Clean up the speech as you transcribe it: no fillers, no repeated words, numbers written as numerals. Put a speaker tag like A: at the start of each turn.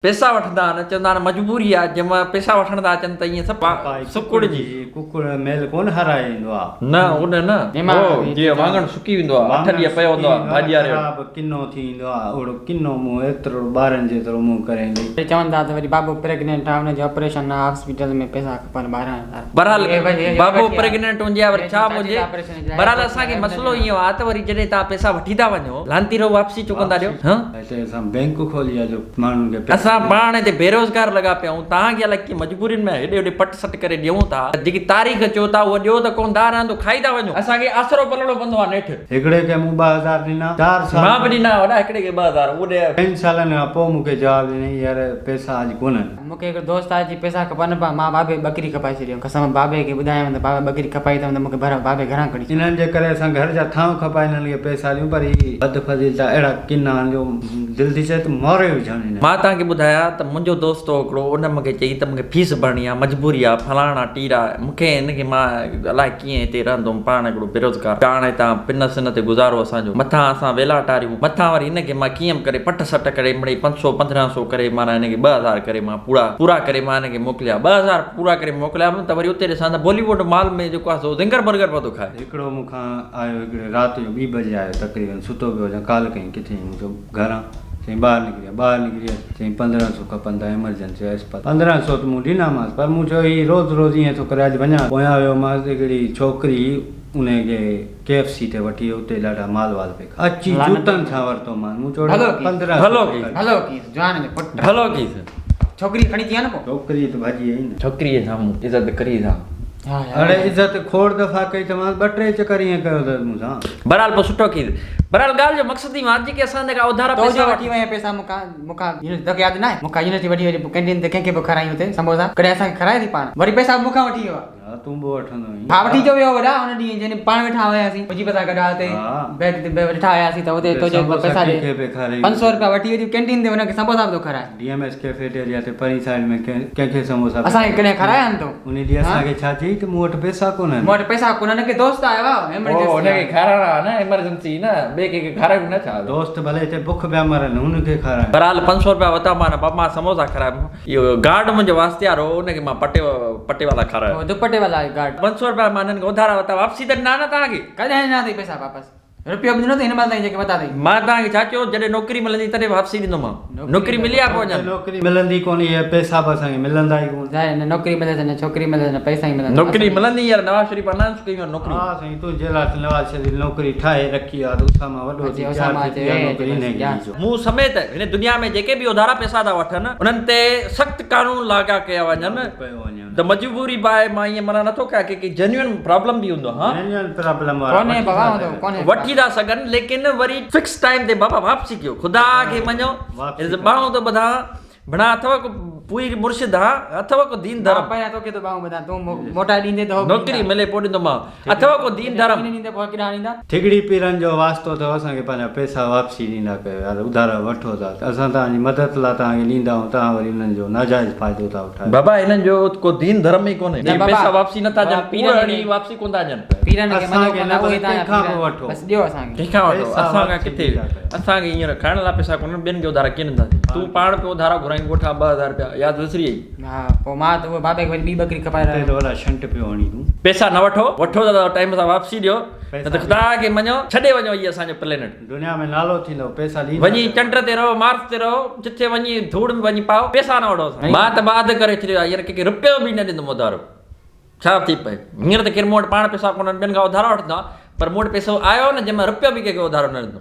A: पैसा वठंदा आहिनि चवंदा आहिनि मजबूरी आहे जंहिंमहिल पैसा वठण था अचनि त ईअं सभु सुकुड़ जी
B: कुकुड़ मेल कोन हराए ईंदो आहे
A: न उन न हो जीअं वाङण सुकी वेंदो आहे 8 ॾींहं पियो हूंदो आहे भाॼी वारे
B: ख़राब किनो थी ईंदो आहे ओड़ो किनो मुंहुं एतिरो ॿारनि जेतिरो मुंहुं करे ईंदी
C: चवनि था त वरी बाबू प्रेग्नेंट आहे हुनजो ऑपरेशन आहे हॉस्पिटल में पैसा खपनि 12,000
A: बहरहाल बाबू प्रेग्नेंट हुजे या वरी छा बि हुजे बहरहाल असांखे मसइलो इहो आहे त वरी जॾहिं तव्हां पैसा वठी था वञो लांतीरो वापसी चुकंदा ॾियो
B: हिते असां बैंक खोली आहे जो माण्हुनि खे
A: असां पाण हिते बेरोज़गार लॻा पिया आहियूं तव्हांखे अलाए की मजबूरियुनि में हेॾे होॾे पट सट करे ॾियूं था जेकी तारीख़ चओ था उहा ॾियो त कोन दार रहंदो खाई था वञो असांखे आसरो पलड़ो पवंदो आहे नेठि
B: हिकिड़े खे मूं 2,000 ॾिना 4 साल
A: मां बि ॾिना वॾा हिकिड़े खे 2,000 उहो
B: 2 सालनि खां पोइ मूंखे जवाबु ॾिनई यार पैसा अॼु कोन्हनि
C: मूंखे हिकिड़ो दोस्त आहे जी पैसा खपनि मां बाबे बकरी खपाए छॾियो कसम बाबे खे ॿुधायां त बाबे बकरी खपाई त मूंखे बाबे घरां कढी
B: इन्हनि जे करे असां घर जा थांव खपाए हिननि खे पैसा ॾियूं पर ही बद फज़ीलता अहिड़ा किना जो दिलि थी चए त मोरे विझनि
A: मां तव्हांखे ॿुधायां त मुंहिंजो दोस्त हो हिकिड़ो उन मूंखे चई त मूंखे फीस भरणी आहे मजबूरी आहे फलाणा टीरा मूंखे हिनखे मां अलाए कीअं हिते रहंदुमि पाण हिकिड़ो बेरोज़गार पाण हितां पिन सिन ते गुज़ारो असांजो मथां असां वेला टारियूं मथां वरी हिनखे मां कीअं करे पट सट करे मिड़ई 500 1500 करे माना हिनखे 2,000 करे मां पूरा करे मां हिनखे मोकिलिया 2,000 पूरा करे मोकिलिया त वरी उते ॾिसां त बॉलीवुड माल में जेको आहे सो ज़िंगर बर्गर पियो थो खाए
B: हिकिड़ो मूंखां आयो हिकिड़े राति जो 2 बजे आयो तक़रीबन सुतो पियो हुजां कॉल कई किथे मुंहिंजो घरां चईं ॿाहिरि निकिरी चईं 1,500 खपनि था एमरजेंसी अस्पताल 1,500 त मूं ॾिनामांसि पर मूं चयो हीअ रोज़ ईअं थो करे अॼु वञा पोयां वियोमांसि हिकिड़ी छोकिरी उनखे KFC ते वठी उते ॾाढा माल वाल पे अची जूतनि सां वरितो मूं चयो 15
C: हलो की जवान जो पुट
A: हलो की
C: छोकिरी खणी थी न पोइ
B: छोकिरी त भाॼी आई न
A: छोकिरीअ साम्हूं इज़त करी था
B: अरे इज़त खोड़ दफ़ा कई त मां 2-3 चकर ईअं कयो त मूंसां
A: बहरहाल पोइ सुठो की बहरहाल ॻाल्हि जो मक़सदु ई आहे जेके असां जेका उधारा पैसा
C: वठी वञे पैसा मूंखां तोखे यादि न आहे मूंखां यूनिवर्सिटी वठी वरी कैंटीन ते कंहिंखे पोइ खारायूं हुते समोसा कॾहिं असांखे खाराए थी पाण वरी पैसा मूंखां वठी वियो आहे
B: तूं बि वठंदो
C: हा वठी जो वियो वॾा हुन ॾींहुं जॾहिं पाण वेठा हुयासीं मुंहिंजी पैसा कढा हुते बैग ते वेठा हुयासीं त हुते तुंहिंजे पैसा ॾे 500 रुपया वठी वरी कैंटीन ते हुनखे समोसा बि थो खाराए
B: DMS कैफेटेरिया ते परी साइड में कंहिंखे समोसा
C: असांखे कॾहिं खाराया आहिनि तो
B: उन ॾींहुं असांखे छा चई त मूं वटि पैसा कोन आहिनि
C: मूं वटि पैसा कोन आहिनि के दोस्त आयो आहे
A: हुनखे खाराइणा न एमरजेंसी न ॿिए कंहिंखे खारायूं न छा
B: दोस्त भले हिते बुख पिया मरनि हुनखे खाराए
A: बहरहाल 500 रुपया वरिता मां न बाबा समोसा खाराए इहो गार्ड मुंहिंजो वास्तियार हो हुनखे मां पटे वाला खारायो
C: दुपट्टे वाला गार्ड
A: 500 रुपया मां हिननि खे उधारा वरिता वापसी त ॾिना न तव्हांखे
C: कॾहिं ॾिना अथई पैसा वापसि रुपयो बि ॾिनो अथई हिन महिल ताईं जेके वरिता अथई
A: मां तव्हांखे छा चयो जॾहिं नौकिरी मिलंदी तॾहिं वापसी ॾींदोमांव नौकिरी मिली आहे पोइ अञा
B: नौकिरी मिलंदी कोन इहे पैसा बि असांखे मिलंदा ई कोन
C: नौकिरी मिले न छोकिरी मिले न पैसा ई मिलंदा
A: नौकिरी मिलंदी यार नवाज़ शरीफ़ अनाउंस कई आहे नौकिरी
B: हा साईं तूं जे लाइ नवाज़ शरीफ़ नौकिरी ठाहे रखी आहे उसामा वॾो थी
A: मूं समेत हिन दुनिया में जेके बि उधारा पैसा था वठनि उन्हनि ते सख़्तु कानून लाॻा कया वञनि त मजबूरी बाए मां ईअं मना नथो कयां की जेन्युइन प्रॉब्लम बि हूंदो हा वठी था सघनि लेकिन वरी फिक्स टाइम ते बाबा वापसी कयो ख़ुदा खे मञो बाऊं थो ॿुधां बणा अथव को पूरी मुर्शिद हा अथव को दीन धर्म
C: पहिरियां तोखे तो बाऊं ॿुधां तूं मोटा ॾींदे त
A: नौकिरी मिले पोइ ॾींदोमांव अथव को दीन धर्म
C: ॾींदे पोइ केॾा ॾींदा
B: ठिगड़ी पीरनि जो वास्तो अथव असांखे पंहिंजा पैसा वापसी ॾींदा कयो यार उधारा वठो था असां तव्हांजी मदद लाइ तव्हांखे ॾींदा आहियूं तव्हां वरी उन्हनि जो नाजाइज़ फ़ाइदो था उठायो
A: बाबा हिननि जो को दीन धर्म ई कोन्हे पैसा वापसी नथा ॾियनि पीरनि वापसी कोन था ॾियनि
C: पीरनि खे मनो कोन उहे तव्हां वठो बस ॾियो असांखे
A: कंहिंखां वठो असांखां किथे असांखे हींअर खाइण लाइ पैसा कोन ॿियनि खे उधारा कीअं ॾींदासीं तूं पाण पियो उधारा घुराई ॻोठा 2,000 रुपया यादि विसरी वई
C: हा पोइ मां त उहो बाबे खे वरी ॿी बकरी खपाए रहियो
B: वॾा शंट पियो हणी तूं
A: पैसा न वठो त टाइम सां वापसी ॾियो न त ख़ुदा खे मञो छॾे वञो इहो असांजो प्लेनेट
B: दुनिया में नालो थींदो पैसा
A: वञी चंड ते रहो मार्स ते रहो जिथे वञी धूड़ में वञी पाओ पैसा न वठो मां त बाद करे छॾियो आहे हींअर कंहिंखे रुपयो बि न ॾींदुमि उधारो छा थी पए हींअर त केरु मूं वटि पाण पैसा कोन ॿियनि खां उधारो वठंदा पर मूं वटि पैसो आयो न जंहिंमें रुपयो बि कंहिंखे उधारो न ॾींदुमि